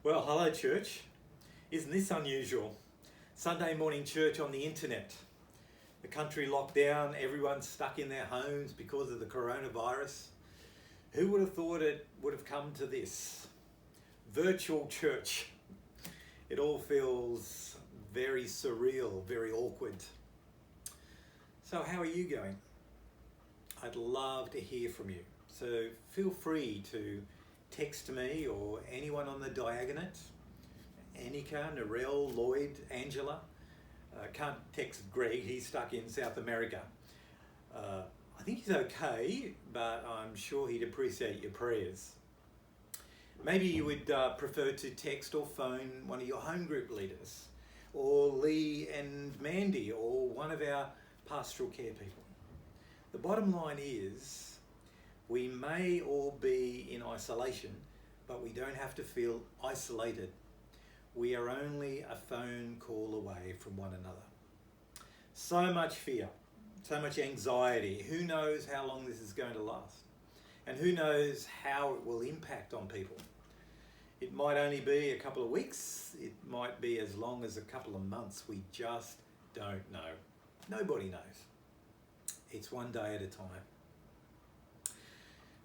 Well, hello, church. Isn't this unusual? Sunday morning church on the internet. The country locked down, everyone's stuck in their homes because of the coronavirus. Who would have thought it would have come to this? Virtual church. It all feels very surreal, very awkward. So, how are you going? I'd love to hear from you. So, feel free to text me or anyone on the Diagonate. Annika, Narelle, Lloyd, Angela. Can't text Greg, he's stuck in South America. I think he's okay, but I'm sure he'd appreciate your prayers. Maybe you would prefer to text or phone one of your home group leaders, or Lee and Mandy, or one of our pastoral care people. The bottom line is, we may all be in isolation, but we don't have to feel isolated. We are only a phone call away from one another. So much fear, so much anxiety. Who knows how long this is going to last? And who knows how it will impact on people? It might only be a couple of weeks. It might be as long as a couple of months. We just don't know. Nobody knows. It's one day at a time.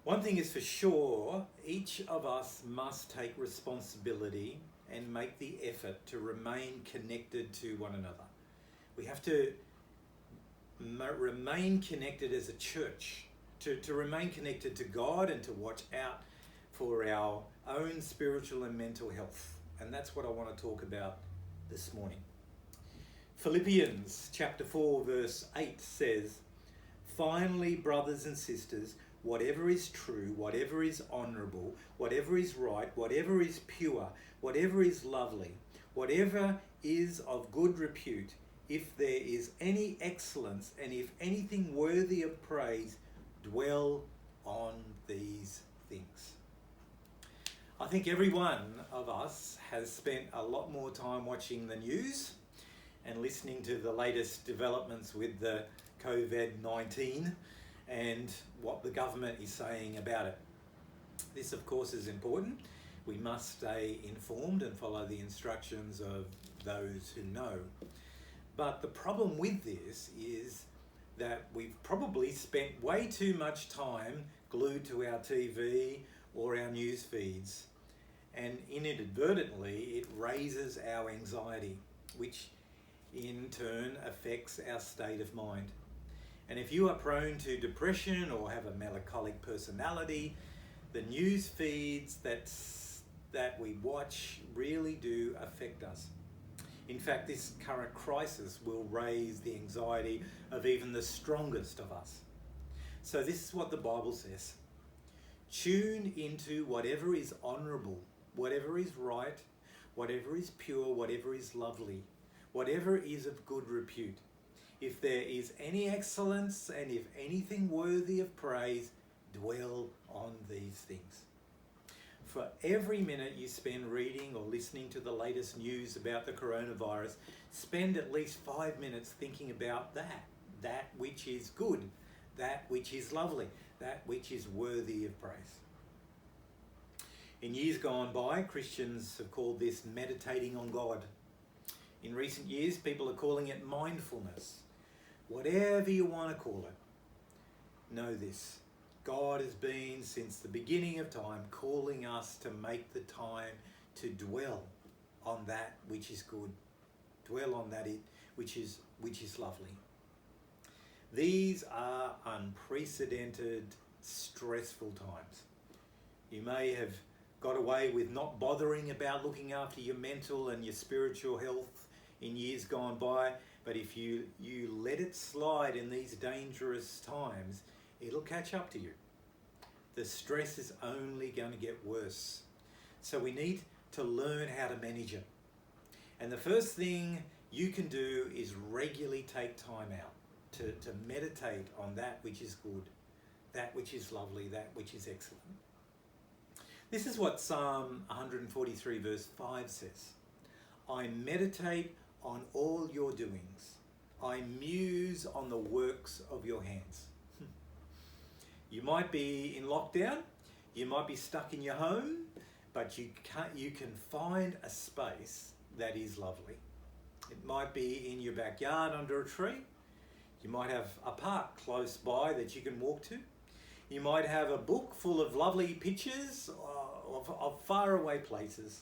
One thing is for sure, each of us must take responsibility and make the effort to remain connected to one another. We have to remain connected as a church, to remain connected to God and to watch out for our own spiritual and mental health. And that's what I want to talk about this morning. Philippians chapter 4 verse 8 says, "Finally, brothers and sisters, whatever is true, whatever is honourable, whatever is right, whatever is pure, whatever is lovely, whatever is of good repute, if there is any excellence and if anything worthy of praise, dwell on these things." I think every one of us has spent a lot more time watching the news and listening to the latest developments with the COVID-19 and what the government is saying about it. This, of course, is important. We must stay informed and follow the instructions of those who know. But the problem with this is that we've probably spent way too much time glued to our TV or our news feeds, and inadvertently it raises our anxiety, which in turn affects our state of mind. And if you are prone to depression or have a melancholic personality, the news feeds that we watch really do affect us. In fact, this current crisis will raise the anxiety of even the strongest of us. So this is what the Bible says. Tune into whatever is honourable, whatever is right, whatever is pure, whatever is lovely, whatever is of good repute. If there is any excellence and if anything worthy of praise, dwell on these things. For every minute you spend reading or listening to the latest news about the coronavirus, spend at least 5 minutes thinking about that which is good, that which is lovely, that which is worthy of praise. In years gone by, Christians have called this meditating on God. In recent years, people are calling it mindfulness. Whatever you want to call it, know this. God has been, since the beginning of time, calling us to make the time to dwell on that which is good. Dwell on that which is lovely. These are unprecedented, stressful times. You may have got away with not bothering about looking after your mental and your spiritual health in years gone by, but if you let it slide in these dangerous times, it'll catch up to you. The stress is only going to get worse. So we need to learn how to manage it. And the first thing you can do is regularly take time out to meditate on that which is good, that which is lovely, that which is excellent. This is what Psalm 143 verse 5 says. "I meditate on all your doings. I muse on the works of your hands." You might be in lockdown, you might be stuck in your home, but you can find a space that is lovely. It might be in your backyard under a tree. You might have a park close by that you can walk to. You might have a book full of lovely pictures of faraway places.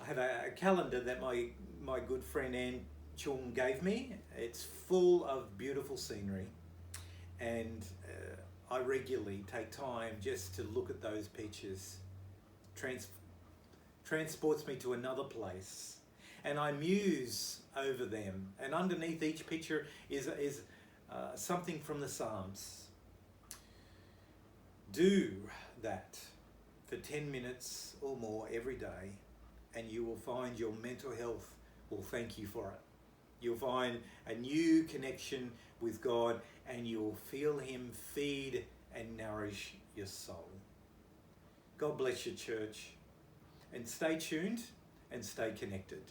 I have a calendar that my good friend Ann Chung gave me. It's full of beautiful scenery, and I regularly take time just to look at those pictures. Transports me to another place, and I muse over them. And underneath each picture is something from the Psalms. Do that for 10 minutes or more every day, and you will find your mental health will thank you for it. You'll find a new connection with God, and you'll feel Him feed and nourish your soul. God bless you, church, and stay tuned and stay connected.